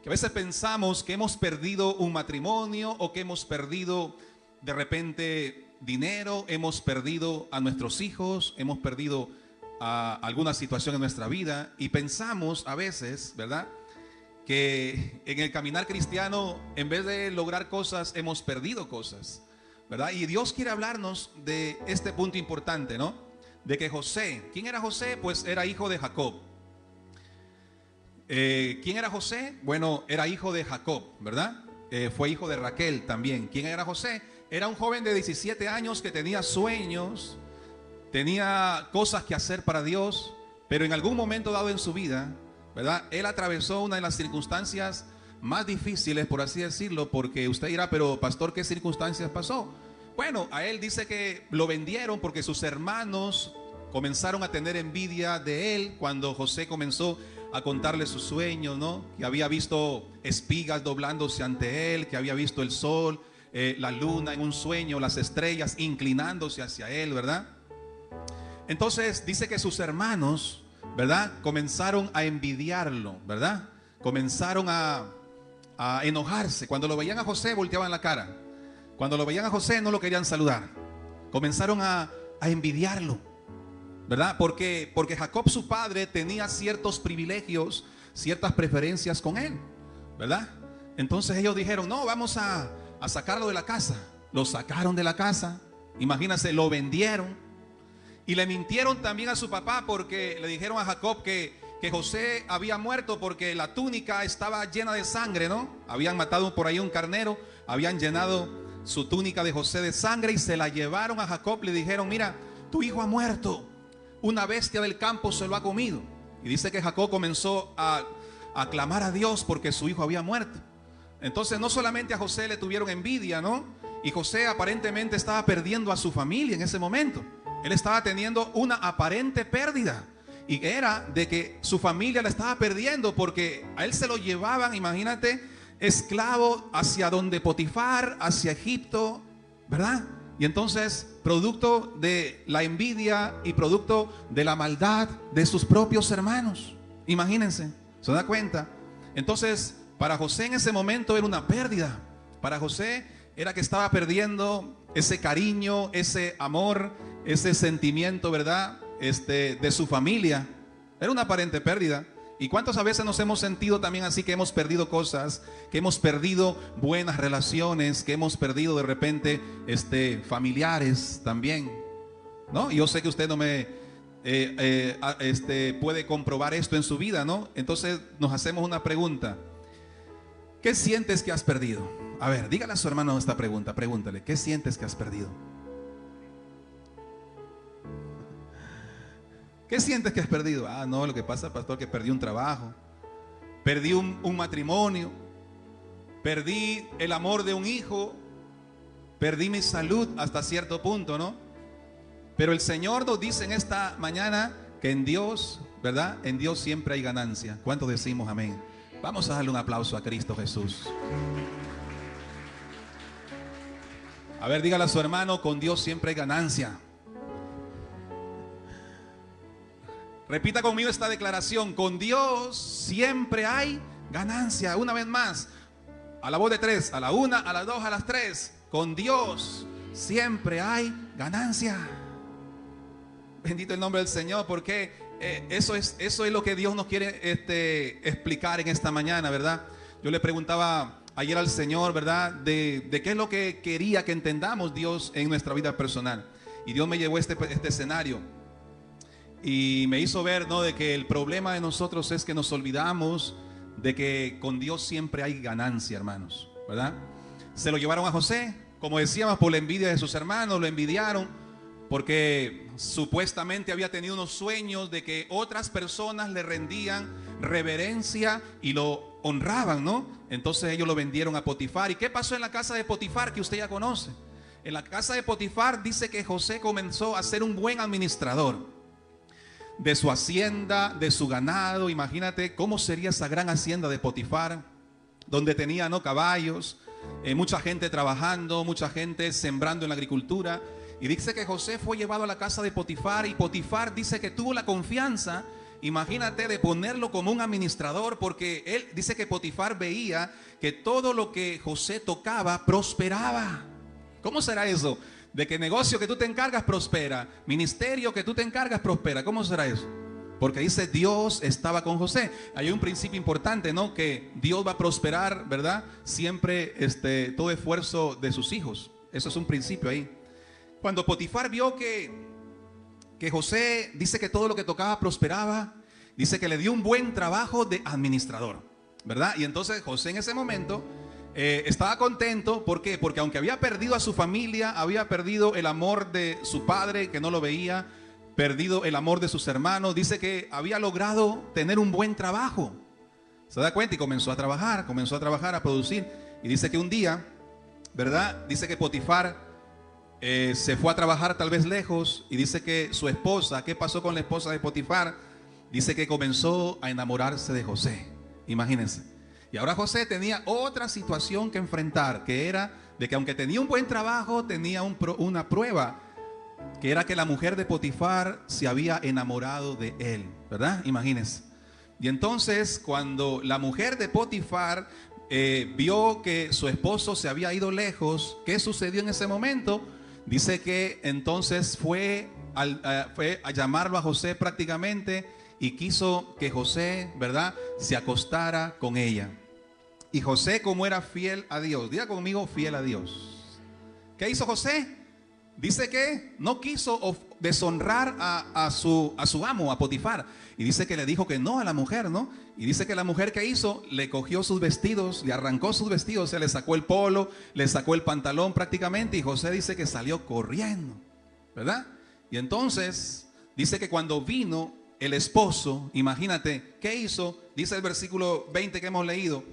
a veces pensamos que hemos perdido un matrimonio o que hemos perdido de repente dinero, hemos perdido a nuestros hijos, hemos perdido alguna situación en nuestra vida y pensamos a veces, ¿verdad?, que en el caminar cristiano, en vez de lograr cosas, hemos perdido cosas, ¿verdad? Y Dios quiere hablarnos de este punto importante, ¿no? De que José, ¿quién era José? Pues era hijo de Jacob. ¿Quién era José? Bueno, era hijo de Jacob, ¿verdad? Fue hijo de Raquel también. ¿Quién era José? Era un joven de 17 años que tenía sueños, tenía cosas que hacer para Dios, pero en algún momento dado en su vida, ¿verdad?, él atravesó una de las circunstancias más difíciles, por así decirlo, porque usted dirá, pero pastor, ¿qué circunstancias pasó? Bueno, a él dice que lo vendieron porque sus hermanos comenzaron a tener envidia de él cuando José comenzó a contarle sus sueños, ¿no? Que había visto espigas doblándose ante él, que había visto el sol, la luna en un sueño, las estrellas inclinándose hacia él, ¿verdad? Entonces dice que sus hermanos, ¿verdad?, comenzaron a envidiarlo, ¿verdad? Comenzaron a enojarse. Cuando lo veían a José, volteaban la cara. Cuando lo veían a José, no lo querían saludar. Comenzaron a envidiarlo, ¿verdad? Porque Jacob, su padre, tenía ciertos privilegios, ciertas preferencias con él, ¿verdad? Entonces ellos dijeron, no, vamos a sacarlo de la casa. Lo sacaron de la casa. Imagínense, lo vendieron. Y le mintieron también a su papá porque le dijeron a Jacob que José había muerto porque la túnica estaba llena de sangre, ¿no? Habían matado por ahí un carnero, habían llenado su túnica de José de sangre y se la llevaron a Jacob. Le dijeron, mira, tu hijo ha muerto, una bestia del campo se lo ha comido. Y dice que Jacob comenzó a clamar a Dios porque su hijo había muerto. Entonces no solamente a José le tuvieron envidia, ¿no? Y José aparentemente estaba perdiendo a su familia en ese momento. Él estaba teniendo una aparente pérdida. Y era de que su familia la estaba perdiendo porque a él se lo llevaban, imagínate, esclavo hacia donde Potifar, hacia Egipto, ¿verdad? Y entonces, producto de la envidia y producto de la maldad de sus propios hermanos. Imagínense, ¿se da cuenta? Entonces, para José en ese momento era una pérdida. Para José era que estaba perdiendo ese cariño, ese amor, ese sentimiento, ¿verdad?, de su familia. Era una aparente pérdida. ¿Y cuántas veces nos hemos sentido también así, que hemos perdido cosas, que hemos perdido buenas relaciones, que hemos perdido de repente familiares también, ¿no? Y yo sé que usted no me puede comprobar esto en su vida, ¿no? Entonces nos hacemos una pregunta. ¿Qué sientes que has perdido? A ver, dígale a su hermano esta pregunta, pregúntale, ¿qué sientes que has perdido? ¿Qué sientes que has perdido? Ah, no, lo que pasa, pastor, que perdí un trabajo, perdí un matrimonio, perdí el amor de un hijo, perdí mi salud hasta cierto punto, ¿no? Pero el Señor nos dice en esta mañana que en Dios, ¿verdad?, en Dios siempre hay ganancia. ¿Cuántos decimos amén? Vamos a darle un aplauso a Cristo Jesús. A ver, dígale a su hermano, con Dios siempre hay ganancia. Repita conmigo esta declaración: con Dios siempre hay ganancia. Una vez más, a la voz de tres, a la una, a las dos, a las tres. Con Dios siempre hay ganancia. Bendito el nombre del Señor, porque eso es lo que Dios nos quiere explicar en esta mañana, ¿verdad? Yo le preguntaba ayer al Señor, ¿verdad?, de qué es lo que quería que entendamos Dios en nuestra vida personal. Y Dios me llevó a este escenario y me hizo ver, ¿no?, de que el problema de nosotros es que nos olvidamos de que con Dios siempre hay ganancia, hermanos, ¿verdad? Se lo llevaron a José, como decíamos, por la envidia de sus hermanos. Lo envidiaron porque supuestamente había tenido unos sueños de que otras personas le rendían reverencia y lo honraban, ¿no? Entonces ellos lo vendieron a Potifar. ¿Y qué pasó en la casa de Potifar, que usted ya conoce? En la casa de Potifar dice que José comenzó a ser un buen administrador de su hacienda, de su ganado. Imagínate cómo sería esa gran hacienda de Potifar, donde tenía, ¿no?, caballos, mucha gente trabajando, mucha gente sembrando en la agricultura. Y dice que José fue llevado a la casa de Potifar, y Potifar dice que tuvo la confianza imagínate, de ponerlo como un administrador, porque él dice que Potifar veía que todo lo que José tocaba prosperaba. ¿Cómo será eso? De que negocio que tú te encargas prospera, ministerio que tú te encargas prospera. ¿Cómo será eso? Porque dice Dios estaba con José. Hay un principio importante, ¿no? Que Dios va a prosperar, ¿verdad? Siempre todo esfuerzo de sus hijos. Eso es un principio ahí. Cuando Potifar vio que José, dice que todo lo que tocaba prosperaba, dice que le dio un buen trabajo de administrador, ¿verdad? Y entonces José en ese momento estaba contento. ¿Por qué? Porque aunque había perdido a su familia, había perdido el amor de su padre, que no lo veía, perdido el amor de sus hermanos, dice que había logrado tener un buen trabajo. ¿Se da cuenta? Y comenzó a trabajar, a producir. Y dice que un día, ¿verdad? Dice que Potifar se fue a trabajar tal vez lejos, y dice que su esposa, ¿qué pasó con la esposa de Potifar? Dice que comenzó a enamorarse de José. Imagínense. Y ahora José tenía otra situación que enfrentar, que era de que aunque tenía un buen trabajo, tenía una prueba, que era que la mujer de Potifar se había enamorado de él, ¿verdad? Imagínense. Y entonces cuando la mujer de Potifar vio que su esposo se había ido lejos, ¿qué sucedió en ese momento? Dice que entonces fue a llamarlo a José prácticamente, y quiso que José, ¿verdad?, se acostara con ella. Y José, como era fiel a Dios, diga conmigo, fiel a Dios. ¿Qué hizo José? Dice que no quiso deshonrar a su amo, a Potifar. Y dice que le dijo que no a la mujer, ¿no? Y dice que la mujer, que hizo, le cogió sus vestidos, le arrancó sus vestidos, se le sacó el polo, le sacó el pantalón prácticamente, y José dice que salió corriendo, ¿verdad? Y entonces dice que cuando vino el esposo, imagínate, ¿qué hizo? Dice el versículo 20 que hemos leído: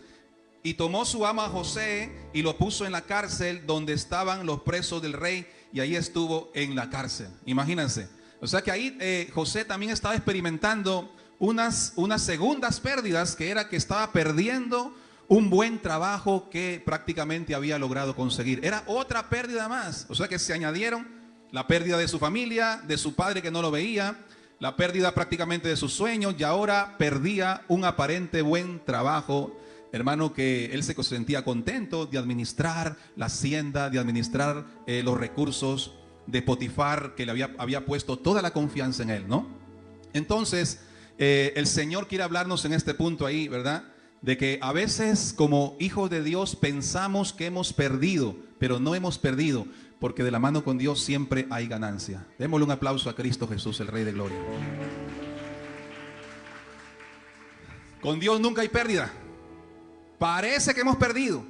y tomó su ama a José y lo puso en la cárcel donde estaban los presos del rey, y ahí estuvo en la cárcel. Imagínense. O sea que ahí José también estaba experimentando unas segundas pérdidas, que era que estaba perdiendo un buen trabajo que prácticamente había logrado conseguir. Era otra pérdida más. O sea que se añadieron la pérdida de su familia, de su padre que no lo veía, la pérdida prácticamente de sus sueños, y ahora perdía un aparente buen trabajo, hermano, que él se sentía contento de administrar la hacienda, de administrar los recursos de Potifar, que le había puesto toda la confianza en él, ¿no? Entonces, el Señor quiere hablarnos en este punto ahí, ¿verdad? De que a veces como hijos de Dios pensamos que hemos perdido, pero no hemos perdido, porque de la mano con Dios siempre hay ganancia. Démosle un aplauso a Cristo Jesús, el Rey de Gloria. Con Dios nunca hay pérdida. Parece que hemos perdido,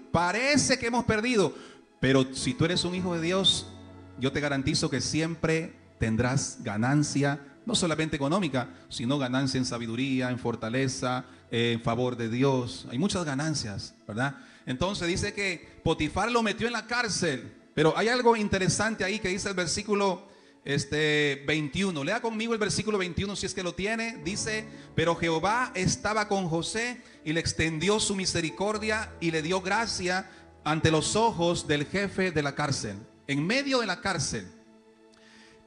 pero si tú eres un hijo de Dios, yo te garantizo que siempre tendrás ganancia, no solamente económica, sino ganancia en sabiduría, en fortaleza, en favor de Dios. Hay muchas ganancias, ¿verdad? Entonces dice que Potifar lo metió en la cárcel, pero hay algo interesante ahí que dice el versículo 21. Lea conmigo el versículo 21 si es que lo tiene. Dice: pero Jehová estaba con José y le extendió su misericordia y le dio gracia ante los ojos del jefe de la cárcel. En medio de la cárcel,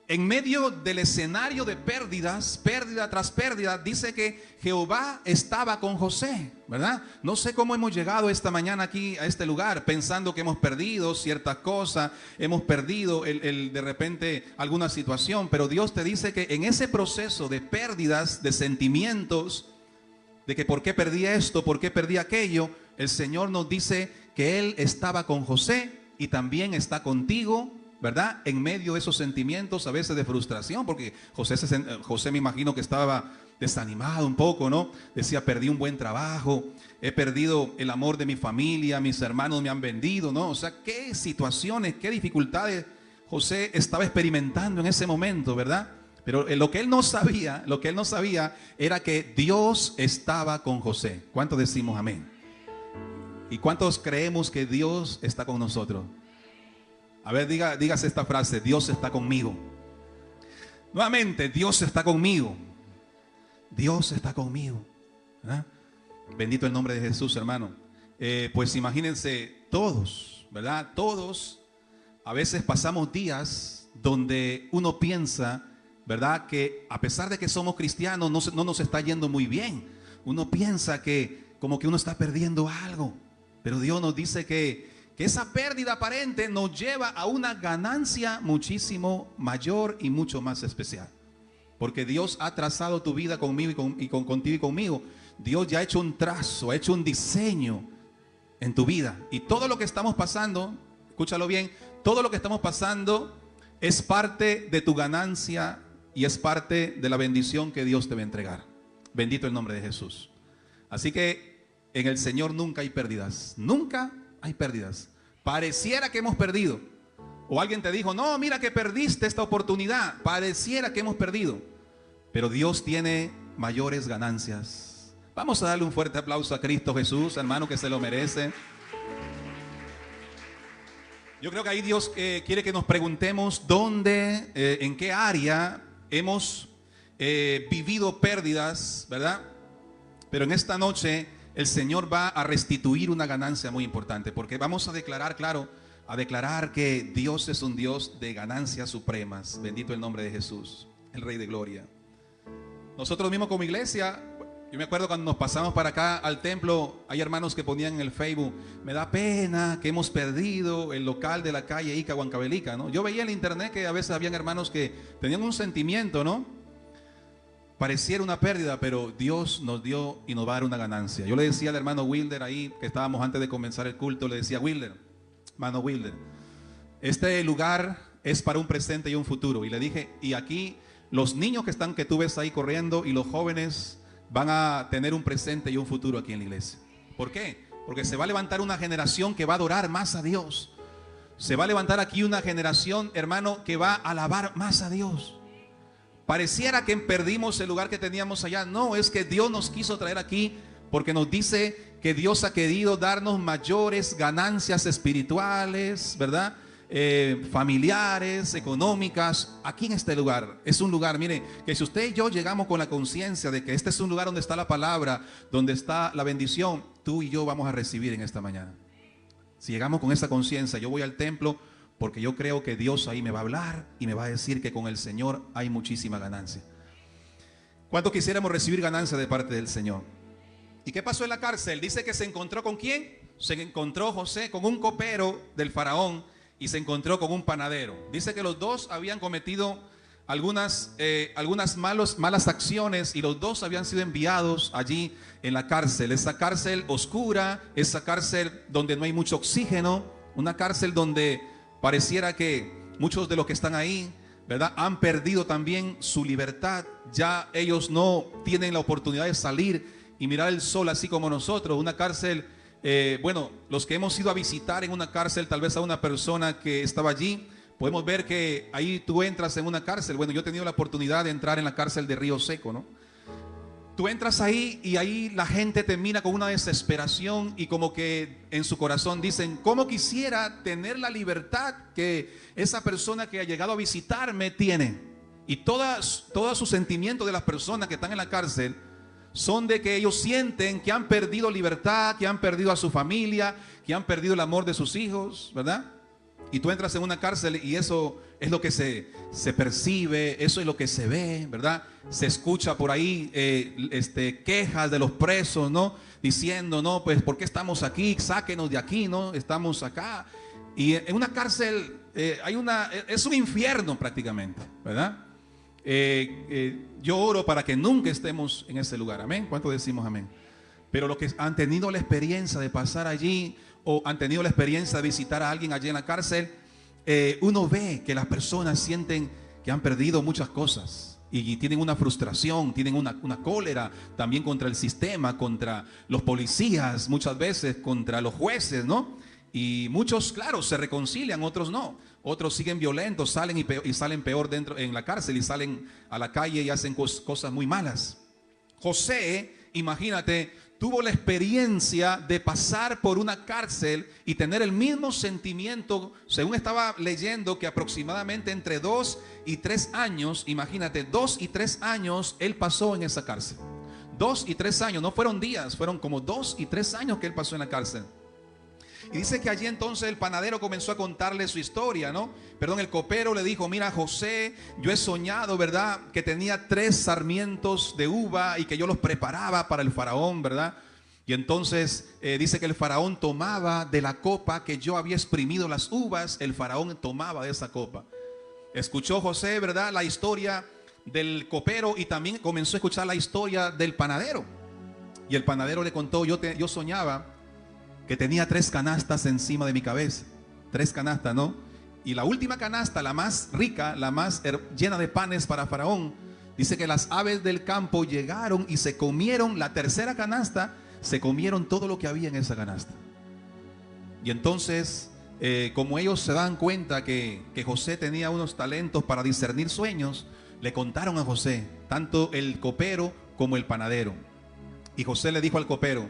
en medio del escenario de pérdidas, pérdida tras pérdida, dice que Jehová estaba con José, ¿verdad? No sé cómo hemos llegado esta mañana aquí a este lugar, pensando que hemos perdido ciertas cosas, hemos perdido de repente alguna situación, pero Dios te dice que en ese proceso de pérdidas, de sentimientos, de que por qué perdí esto, por qué perdí aquello, el Señor nos dice que Él estaba con José y también está contigo, ¿verdad? En medio de esos sentimientos a veces de frustración, porque José me imagino que estaba desanimado un poco, ¿no? Decía: perdí un buen trabajo, he perdido el amor de mi familia, mis hermanos me han vendido, ¿no? O sea, qué situaciones, qué dificultades José estaba experimentando en ese momento, ¿verdad? Pero lo que él no sabía era que Dios estaba con José. ¿Cuántos decimos amén? ¿Y cuántos creemos que Dios está con nosotros? A ver, dígase esta frase: Dios está conmigo. Nuevamente, Dios está conmigo. Dios está conmigo. ¿Verdad? Bendito el nombre de Jesús, hermano. Pues imagínense todos, ¿verdad? Todos a veces pasamos días donde uno piensa ¿verdad? Que a pesar de que somos cristianos, no nos está yendo muy bien. Uno piensa que como que uno está perdiendo algo. Pero Dios nos dice que esa pérdida aparente nos lleva a una ganancia muchísimo mayor y mucho más especial. Porque Dios ha trazado tu vida conmigo contigo y conmigo. Dios ya ha hecho un trazo, ha hecho un diseño en tu vida. Y todo lo que estamos pasando, escúchalo bien, todo lo que estamos pasando es parte de tu ganancia y es parte de la bendición que Dios te va a entregar. Bendito el nombre de Jesús. Así que en el Señor nunca hay pérdidas. Nunca hay pérdidas. Pareciera que hemos perdido. O alguien te dijo, no, mira que perdiste esta oportunidad. Pareciera que hemos perdido. Pero Dios tiene mayores ganancias. Vamos a darle un fuerte aplauso a Cristo Jesús, hermano, que se lo merece. Yo creo que ahí Dios quiere que nos preguntemos dónde, en qué área hemos vivido pérdidas, ¿verdad? Pero en esta noche el Señor va a restituir una ganancia muy importante, porque vamos a declarar, claro, a declarar que Dios es un Dios de ganancias supremas. Bendito el nombre de Jesús, el Rey de Gloria. Nosotros mismos como iglesia, yo me acuerdo cuando nos pasamos para acá al templo, hay hermanos que ponían en el Facebook, me da pena que hemos perdido el local de la calle Ica Huancavelica, ¿no? Yo veía en el internet que a veces habían hermanos que tenían un sentimiento, ¿no? Pareciera una pérdida, pero Dios nos dio y nos va a dar una ganancia. Yo le decía al hermano Wilder ahí, que estábamos antes de comenzar el culto, le decía, Wilder, hermano Wilder, este lugar es para un presente y un futuro. Y le dije, y aquí los niños que tú ves ahí corriendo y los jóvenes van a tener un presente y un futuro aquí en la iglesia. ¿Por qué? Porque se va a levantar una generación que va a adorar más a Dios. Se va a levantar aquí una generación, hermano, que va a alabar más a Dios. Pareciera que perdimos el lugar que teníamos allá. No, es que Dios nos quiso traer aquí porque nos dice que Dios ha querido darnos mayores ganancias espirituales, ¿verdad? Familiares, económicas, aquí en este lugar. Es un lugar, mire, que si usted y yo llegamos con la conciencia de que este es un lugar donde está la palabra, donde está la bendición, tú y yo vamos a recibir en esta mañana. Si llegamos con esa conciencia, yo voy al templo porque yo creo que Dios ahí me va a hablar y me va a decir que con el Señor hay muchísima ganancia. ¿Cuánto quisiéramos recibir ganancia de parte del Señor? ¿Y qué pasó en la cárcel? Dice que se encontró ¿con quién? Se encontró José con un copero del faraón y se encontró con un panadero. Dice que los dos habían cometido algunas malas acciones y los dos habían sido enviados allí en la cárcel. Esa cárcel oscura, esa cárcel donde no hay mucho oxígeno, una cárcel donde pareciera que muchos de los que están ahí, ¿verdad?, han perdido también su libertad. Ya ellos no tienen la oportunidad de salir y mirar el sol así como nosotros. Una cárcel, bueno, los que hemos ido a visitar en una cárcel, tal vez a una persona que estaba allí, podemos ver que ahí tú entras en una cárcel. Bueno, yo he tenido la oportunidad de entrar en la cárcel de Río Seco, ¿no? Tú entras ahí y ahí la gente te mira con una desesperación y como que en su corazón dicen, ¿cómo quisiera tener la libertad que esa persona que ha llegado a visitarme tiene? Y todos sus sentimientos de las personas que están en la cárcel son de que ellos sienten que han perdido libertad, que han perdido a su familia, que han perdido el amor de sus hijos, ¿verdad? Y tú entras en una cárcel y eso es lo que se percibe, eso es lo que se ve, ¿verdad? Se escucha por ahí quejas de los presos, ¿no? Diciendo, no, pues, ¿por qué estamos aquí? Sáquenos de aquí, ¿no? Estamos acá. Y en una cárcel es un infierno prácticamente, ¿verdad? Yo oro para que nunca estemos en ese lugar, amén. ¿Cuánto decimos amén? Pero los que han tenido la experiencia de pasar allí o han tenido la experiencia de visitar a alguien allí en la cárcel, uno ve que las personas sienten que han perdido muchas cosas y tienen una frustración, tienen una cólera también contra el sistema, contra los policías, muchas veces contra los jueces, ¿no? Y muchos, claro, se reconcilian, otros no. Otros siguen violentos, salen y salen peor dentro en la cárcel y salen a la calle y hacen cosas muy malas. José, imagínate, tuvo la experiencia de pasar por una cárcel y tener el mismo sentimiento, según estaba leyendo, que aproximadamente entre 2 y 3 años, imagínate, 2 y 3 años él pasó en esa cárcel. 2 y 3 años, no fueron días, fueron como 2 y 3 años que él pasó en la cárcel. Y dice que allí entonces el panadero comenzó a contarle su historia, ¿no? Perdón, el copero le dijo, mira José, yo he soñado, ¿verdad? Que tenía 3 sarmientos de uva y que yo los preparaba para el faraón, ¿verdad? Y entonces dice que el faraón tomaba de la copa que yo había exprimido las uvas, el faraón tomaba de esa copa. Escuchó José, ¿verdad? La historia del copero y también comenzó a escuchar la historia del panadero. Y el panadero le contó, yo soñaba que tenía 3 canastas encima de mi cabeza. 3 canastas, ¿no? Y la última canasta, la más rica, la más llena de panes para Faraón, dice que las aves del campo llegaron y se comieron la tercera canasta, se comieron todo lo que había en esa canasta. Y entonces, como ellos se dan cuenta que José tenía unos talentos para discernir sueños, le contaron a José, tanto el copero como el panadero. Y José le dijo al copero,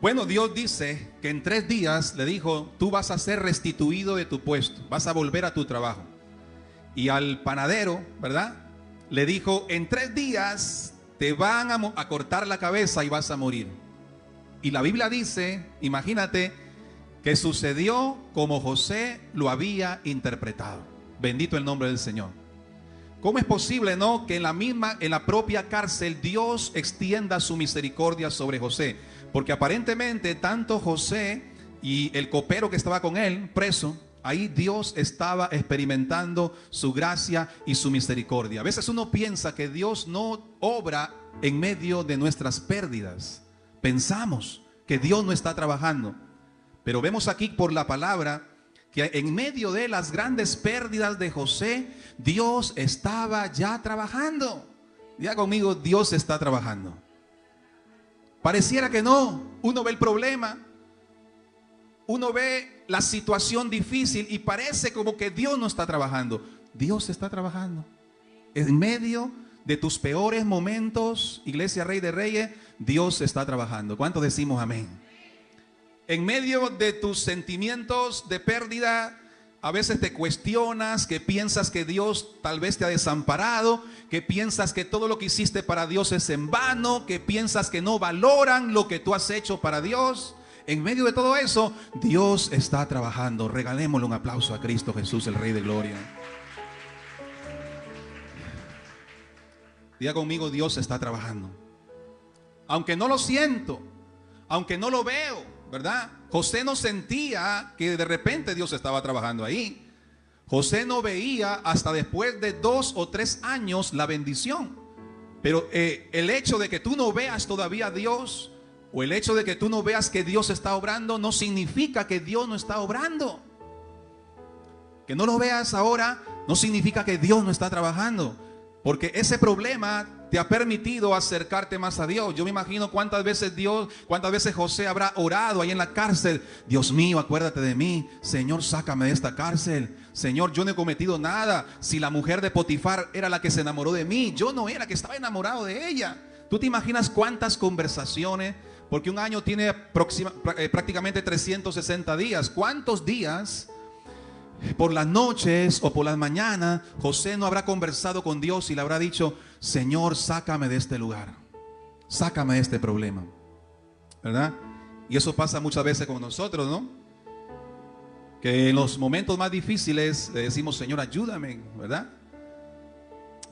bueno, Dios dice que en 3 días, le dijo, tú vas a ser restituido de tu puesto, vas a volver a tu trabajo. Y al panadero, ¿verdad? Le dijo, en 3 días te van a cortar la cabeza y vas a morir. Y la Biblia dice, imagínate, que sucedió como José lo había interpretado. Bendito el nombre del Señor. ¿Cómo es posible, no, que en la propia cárcel Dios extienda su misericordia sobre José? Porque aparentemente tanto José y el copero que estaba con él preso, ahí Dios estaba experimentando su gracia y su misericordia. A veces uno piensa que Dios no obra en medio de nuestras pérdidas. Pensamos que Dios no está trabajando. Pero vemos aquí por la palabra que en medio de las grandes pérdidas de José, Dios estaba ya trabajando. Diga conmigo, Dios está trabajando. Pareciera que no. Uno ve el problema, uno ve la situación difícil y parece como que Dios no está trabajando. Dios está trabajando. En medio de tus peores momentos, Iglesia Rey de Reyes, Dios está trabajando. ¿Cuántos decimos amén? En medio de tus sentimientos de pérdida, a veces te cuestionas, que piensas que Dios tal vez te ha desamparado, que piensas que todo lo que hiciste para Dios es en vano, que piensas que no valoran lo que tú has hecho para Dios. En medio de todo eso, Dios está trabajando. Regalémosle un aplauso a Cristo Jesús, el Rey de Gloria. Diga conmigo, Dios está trabajando. Aunque no lo siento, aunque no lo veo, ¿verdad? José no sentía que de repente Dios estaba trabajando ahí. José no veía hasta después de 2 o 3 años la bendición. Pero el hecho de que tú no veas todavía a Dios, o el hecho de que tú no veas que Dios está obrando, no significa que Dios no está obrando. Que no lo veas ahora no significa que Dios no está trabajando. Porque ese problema te ha permitido acercarte más a Dios. Yo me imagino cuántas veces José habrá orado ahí en la cárcel. Dios mío, acuérdate de mí. Señor, sácame de esta cárcel. Señor, yo no he cometido nada. Si la mujer de Potifar era la que se enamoró de mí, yo no era, que estaba enamorado de ella. ¿Tú te imaginas cuántas conversaciones? Porque un año tiene prácticamente 360 días. ¿Cuántos días por las noches o por las mañanas José no habrá conversado con Dios y le habrá dicho, Señor, sácame de este lugar, sácame de este problema? ¿Verdad? Y eso pasa muchas veces con nosotros, ¿no? Que en los momentos más difíciles le decimos, Señor, ayúdame, ¿verdad?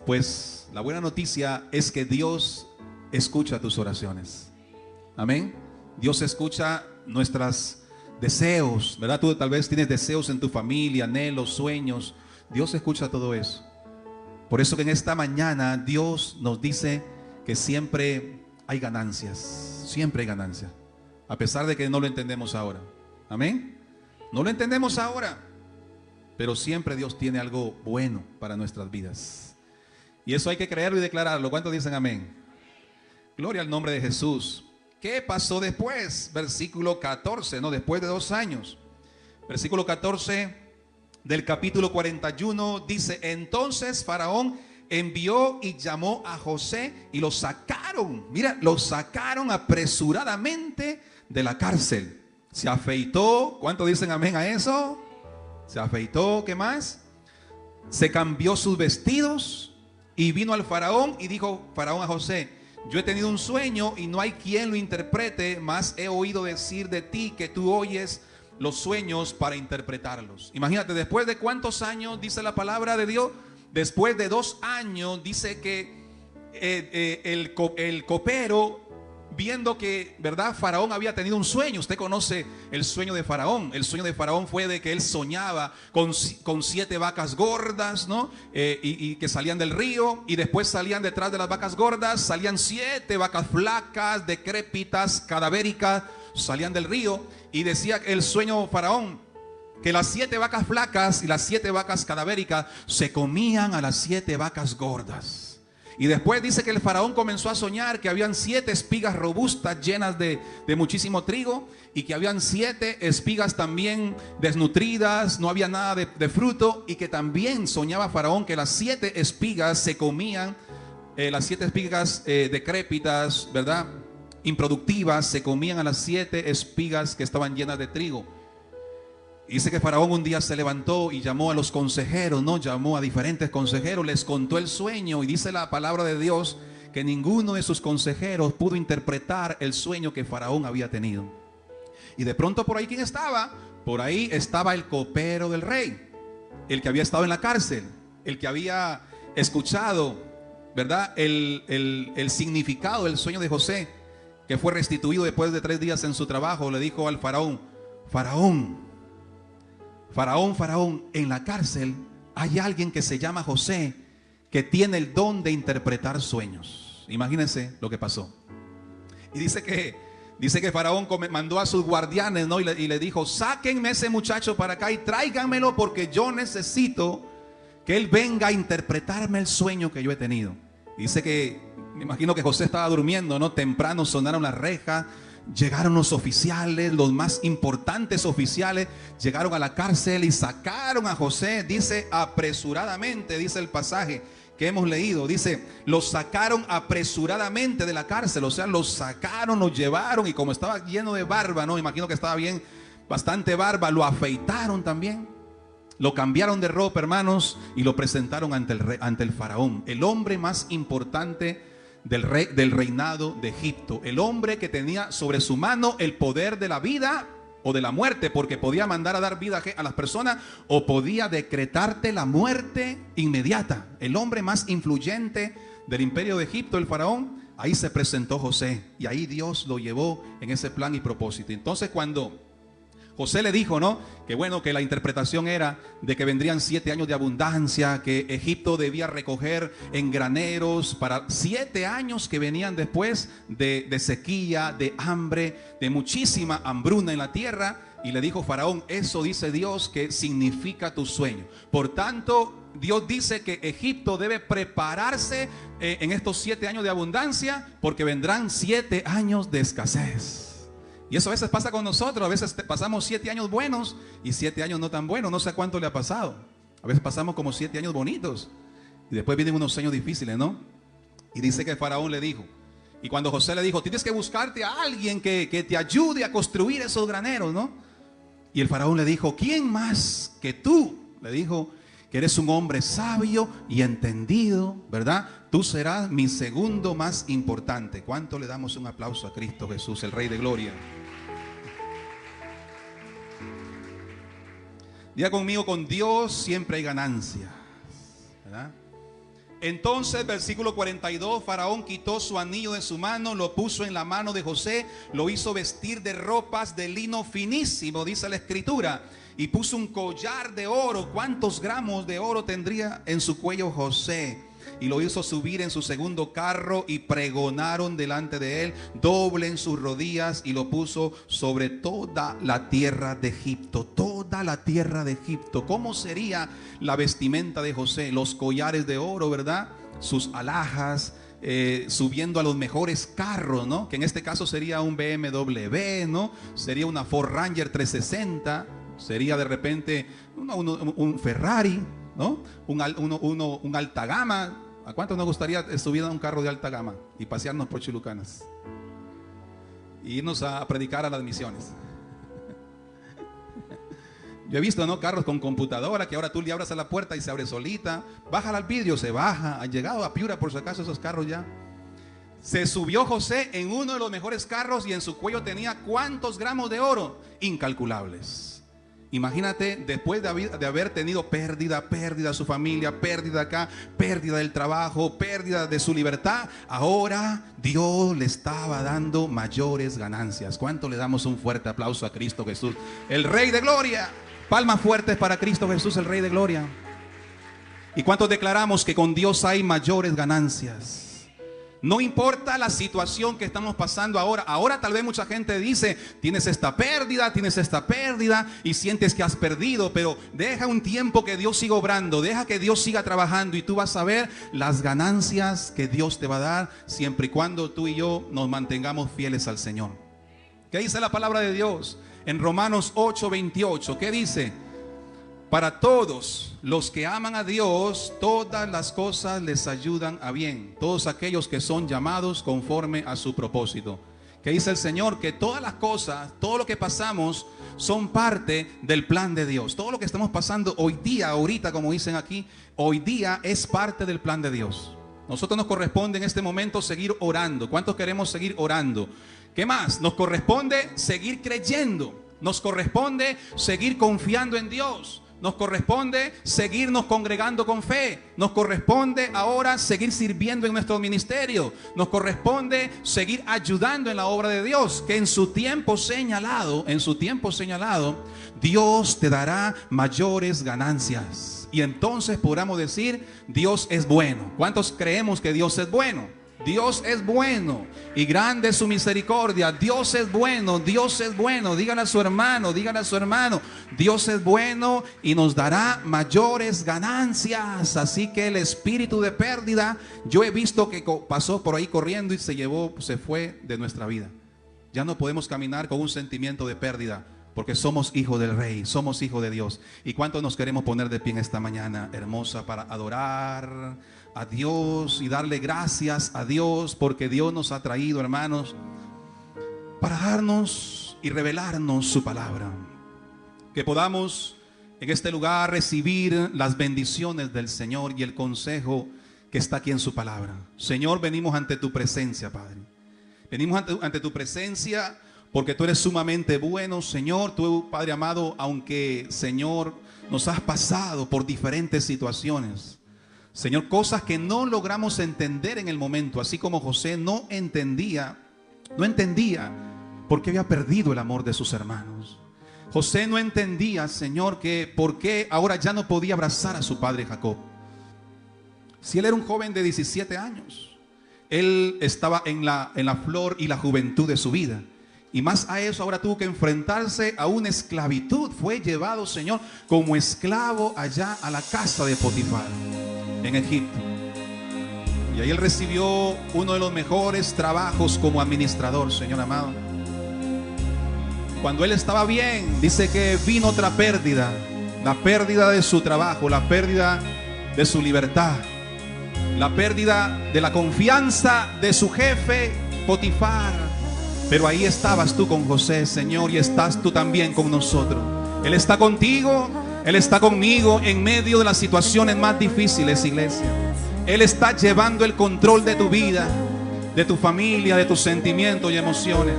Pues la buena noticia es que Dios escucha tus oraciones. Amén. Dios escucha nuestros deseos, ¿verdad? Tú tal vez tienes deseos en tu familia, anhelos, sueños. Dios escucha todo eso. Por eso que en esta mañana Dios nos dice que siempre hay ganancias. Siempre hay ganancias. A pesar de que no lo entendemos ahora. Amén. No lo entendemos ahora, pero siempre Dios tiene algo bueno para nuestras vidas. Y eso hay que creerlo y declararlo. ¿Cuántos dicen amén? Gloria al nombre de Jesús. ¿Qué pasó después? Versículo 14, ¿no? Después de 2 años. Versículo 14 del capítulo 41 dice, entonces Faraón envió y llamó a José y lo sacaron. Mira, lo sacaron apresuradamente de la cárcel. Se afeitó. ¿Cuántos dicen amén a eso? Se afeitó. ¿Qué más? Se cambió sus vestidos y vino al Faraón y dijo Faraón a José, yo he tenido un sueño y no hay quien lo interprete, mas he oído decir de ti que tú oyes los sueños para interpretarlos. Imagínate, después de cuántos años, dice la palabra de Dios, después de 2 años, dice que el copero, viendo que, ¿verdad?, Faraón había tenido un sueño. Usted conoce el sueño de Faraón. El sueño de Faraón fue de que él soñaba con 7 vacas gordas, ¿no? Y que salían del río, y después salían detrás de las vacas gordas, salían 7 vacas flacas, decrépitas, cadavéricas, salían del río. Y decía el sueño Faraón que las 7 vacas flacas y las 7 vacas cadavéricas se comían a las 7 vacas gordas. Y después dice que el faraón comenzó a soñar que habían 7 espigas robustas llenas de muchísimo trigo, y que habían 7 espigas también desnutridas, no había nada de fruto, y que también soñaba faraón que las 7 espigas se comían, las 7 espigas decrépitas, ¿verdad?, improductivas, se comían a las 7 espigas que estaban llenas de trigo. Dice que Faraón un día se levantó y llamó a los consejeros, ¿no? Llamó a diferentes consejeros, les contó el sueño, y dice la palabra de Dios que ninguno de sus consejeros pudo interpretar el sueño que Faraón había tenido. Y de pronto, por ahí, ¿quién estaba? Por ahí estaba el copero del rey, el que había estado en la cárcel, el que había escuchado, ¿verdad?, el significado del sueño de José, que fue restituido después de 3 días en su trabajo. Le dijo al faraón: Faraón, en la cárcel hay alguien que se llama José, que tiene el don de interpretar sueños. Imagínense lo que pasó. Y dice que Faraón mandó a sus guardianes, ¿no? Y le dijo: sáquenme ese muchacho para acá y tráiganmelo, porque yo necesito que él venga a interpretarme el sueño que yo he tenido. Dice que, me imagino que José estaba durmiendo, ¿no? Temprano sonaron las rejas. Llegaron los oficiales, los más importantes oficiales, llegaron a la cárcel y sacaron a José, dice apresuradamente, dice el pasaje que hemos leído, dice, los sacaron apresuradamente de la cárcel, o sea, los sacaron, los llevaron, y como estaba lleno de barba, ¿no? Imagino que estaba bien, bastante barba, lo afeitaron también, lo cambiaron de ropa, hermanos, y lo presentaron ante el faraón, el hombre más importante del reinado de Egipto, el hombre que tenía sobre su mano el poder de la vida o de la muerte, porque podía mandar a dar vida a las personas o podía decretarte la muerte inmediata. El hombre más influyente del imperio de Egipto, el faraón. Ahí se presentó José, y ahí Dios lo llevó en ese plan y propósito. Entonces, cuando José le dijo, ¿no?, que bueno, que la interpretación era de que vendrían 7 años de abundancia, que Egipto debía recoger en graneros para 7 años que venían después de sequía, de hambre, de muchísima hambruna en la tierra. Y le dijo Faraón: eso dice Dios que significa tu sueño. Por tanto, Dios dice que Egipto debe prepararse en estos 7 años de abundancia, porque vendrán 7 años de escasez. Y eso a veces pasa con nosotros. A veces pasamos 7 años buenos y 7 años no tan buenos. No sé a cuánto le ha pasado. A veces pasamos como 7 años bonitos y después vienen unos años difíciles, ¿no? Y dice que Faraón le dijo, y cuando José le dijo: tienes que buscarte a alguien que te ayude a construir esos graneros, ¿no? Y el Faraón le dijo: ¿quién más que tú? Le dijo: que eres un hombre sabio y entendido, ¿verdad? Tú serás mi segundo más importante. ¿Cuánto le damos un aplauso a Cristo Jesús, el Rey de Gloria? Diga conmigo: con Dios siempre hay ganancia, ¿verdad? Entonces, versículo 42, Faraón quitó su anillo de su mano, lo puso en la mano de José, lo hizo vestir de ropas de lino finísimo, dice la escritura, y puso un collar de oro. ¿Cuántos gramos de oro tendría en su cuello José? Y lo hizo subir en su segundo carro, y pregonaron delante de él: doblen sus rodillas, y lo puso sobre toda la tierra de Egipto. Toda la tierra de Egipto. ¿Cómo sería la vestimenta de José? Los collares de oro, ¿verdad? Sus alhajas, subiendo a los mejores carros, ¿no? Que en este caso sería un BMW, ¿no? Sería una Ford Ranger 360, sería de repente un Ferrari, ¿no? Un alta gama. ¿A cuántos nos gustaría subir a un carro de alta gama y pasearnos por Chilucanas y irnos a predicar a las misiones? Yo he visto, ¿no?, carros con computadora que ahora tú le abras a la puerta y se abre solita. Bájala al vidrio, se baja. Han llegado a Piura, por si acaso, esos carros ya. Se subió José en uno de los mejores carros y en su cuello tenía ¿cuántos gramos de oro? Incalculables. Imagínate, después de haber tenido pérdida de su familia, pérdida acá, pérdida del trabajo, pérdida de su libertad, ahora Dios le estaba dando mayores ganancias. ¿Cuánto le damos un fuerte aplauso a Cristo Jesús, el Rey de Gloria? Palmas fuertes para Cristo Jesús, el Rey de Gloria. ¿Y cuántos declaramos que con Dios hay mayores ganancias? No importa la situación que estamos pasando ahora. Ahora tal vez mucha gente dice, tienes esta pérdida y sientes que has perdido. Pero deja un tiempo que Dios siga obrando, deja que Dios siga trabajando y tú vas a ver las ganancias que Dios te va a dar siempre y cuando tú y yo nos mantengamos fieles al Señor. ¿Qué dice la palabra de Dios? En Romanos 8:28, ¿qué dice? Para todos los que aman a Dios, todas las cosas les ayudan a bien. Todos aquellos que son llamados conforme a su propósito. Que dice el Señor que todas las cosas, todo lo que pasamos, son parte del plan de Dios. Todo lo que estamos pasando hoy día, ahorita, como dicen aquí, hoy día es parte del plan de Dios. Nosotros nos corresponde en este momento seguir orando. ¿Cuántos queremos seguir orando? ¿Qué más? Nos corresponde seguir creyendo. Nos corresponde seguir confiando en Dios. Nos corresponde seguirnos congregando con fe. Nos corresponde ahora seguir sirviendo en nuestro ministerio. Nos corresponde seguir ayudando en la obra de Dios. Que en su tiempo señalado, Dios te dará mayores ganancias. Y entonces podamos decir, Dios es bueno. ¿Cuántos creemos que Dios es bueno? Dios es bueno y grande es su misericordia. Dios es bueno, Dios es bueno. Dígale a su hermano, Dios es bueno y nos dará mayores ganancias. Así que el espíritu de pérdida, yo he visto que pasó por ahí corriendo y se fue de nuestra vida. Ya no podemos caminar con un sentimiento de pérdida, porque somos hijos del Rey, somos hijos de Dios. ¿Y cuántos nos queremos poner de pie en esta mañana hermosa para adorar a Dios y darle gracias a Dios? Porque Dios nos ha traído, hermanos, para darnos y revelarnos su palabra. Que podamos en este lugar recibir las bendiciones del Señor y el consejo que está aquí en su palabra. Señor, venimos ante tu presencia, Padre. Venimos ante tu presencia porque tú eres sumamente bueno, Señor. Tú, Padre amado, aunque, Señor, nos has pasado por diferentes situaciones, Señor, cosas que no logramos entender en el momento, así como José no entendía por qué había perdido el amor de sus hermanos. José no entendía, Señor, que por qué ahora ya no podía abrazar a su padre Jacob. Si él era un joven de 17 años, él estaba en la flor y la juventud de su vida. Y más a eso, ahora tuvo que enfrentarse a una esclavitud. Fue llevado, Señor, como esclavo allá a la casa de Potifar en Egipto. Y ahí él recibió uno de los mejores trabajos como administrador, Señor amado. Cuando él estaba bien, dice que vino otra pérdida. La pérdida de su trabajo, la pérdida de su libertad, la pérdida de la confianza de su jefe Potifar. Pero ahí estabas tú con José, Señor, y estás tú también con nosotros. Él está contigo, Él está conmigo en medio de las situaciones más difíciles, iglesia. Él está llevando el control de tu vida, de tu familia, de tus sentimientos y emociones.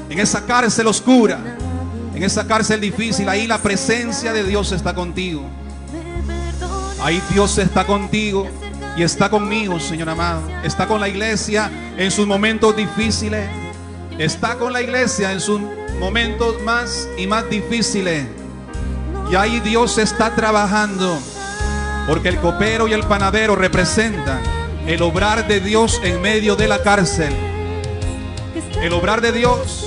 En esa cárcel oscura, en esa cárcel difícil, ahí la presencia de Dios está contigo. Ahí Dios está contigo y está conmigo, Señor amado. Está con la iglesia en sus momentos difíciles. Está con la iglesia en sus momentos más y más difíciles. Y ahí Dios está trabajando, porque el copero y el panadero representan el obrar de Dios en medio de la cárcel. El obrar de Dios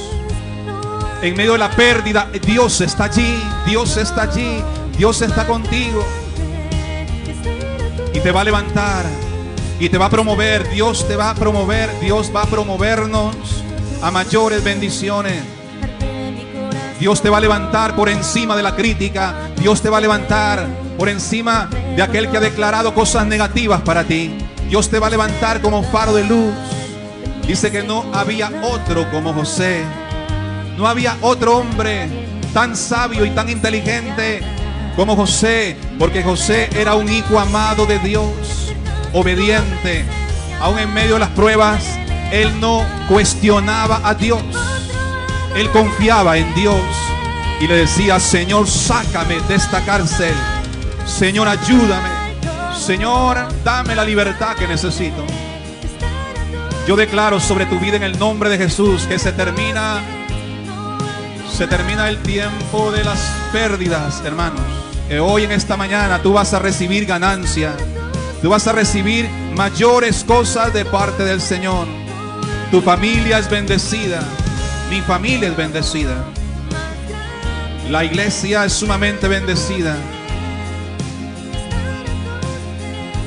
en medio de la pérdida. Dios está allí, Dios está allí, Dios está contigo. Y te va a levantar y te va a promover. Dios te va a promover. Dios va a promovernos a mayores bendiciones. Dios te va a levantar por encima de la crítica. Dios te va a levantar por encima de aquel que ha declarado cosas negativas para ti. Dios te va a levantar como faro de luz. Dice que no había otro como José. No había otro hombre tan sabio y tan inteligente como José, porque José era un hijo amado de Dios, obediente, aún en medio de las pruebas, él no cuestionaba a Dios. Él confiaba en Dios y le decía: Señor, sácame de esta cárcel. Señor, ayúdame. Señor, dame la libertad que necesito. Yo declaro sobre tu vida en el nombre de Jesús que se termina el tiempo de las pérdidas, hermanos. Que hoy en esta mañana tú vas a recibir ganancia. Tú vas a recibir mayores cosas de parte del Señor. Tu familia es bendecida. Mi familia es bendecida. La iglesia es sumamente bendecida.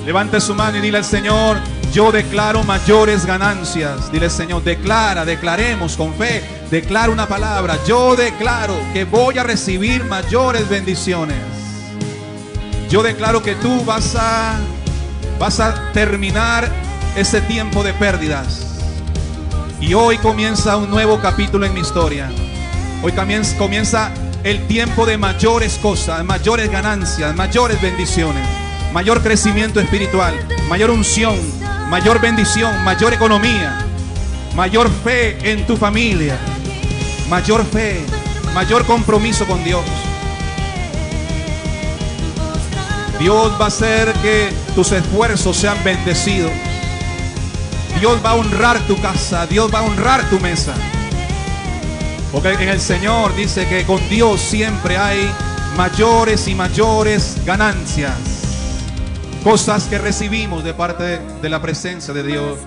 Levante su mano y dile al Señor: yo declaro mayores ganancias. Dile: Señor, declaremos con fe. Declaro una palabra. Yo declaro que voy a recibir mayores bendiciones. Yo declaro que tú vas a terminar ese tiempo de pérdidas. Y hoy comienza un nuevo capítulo en mi historia. Hoy comienza el tiempo de mayores cosas, mayores ganancias, mayores bendiciones, mayor crecimiento espiritual, mayor unción, mayor bendición, mayor economía, mayor fe en tu familia, mayor fe, mayor compromiso con Dios. Dios va a hacer que tus esfuerzos sean bendecidos. Dios va a honrar tu casa. Dios va a honrar tu mesa. Porque en el Señor dice que con Dios siempre hay mayores y mayores ganancias. Cosas que recibimos de parte de la presencia de Dios.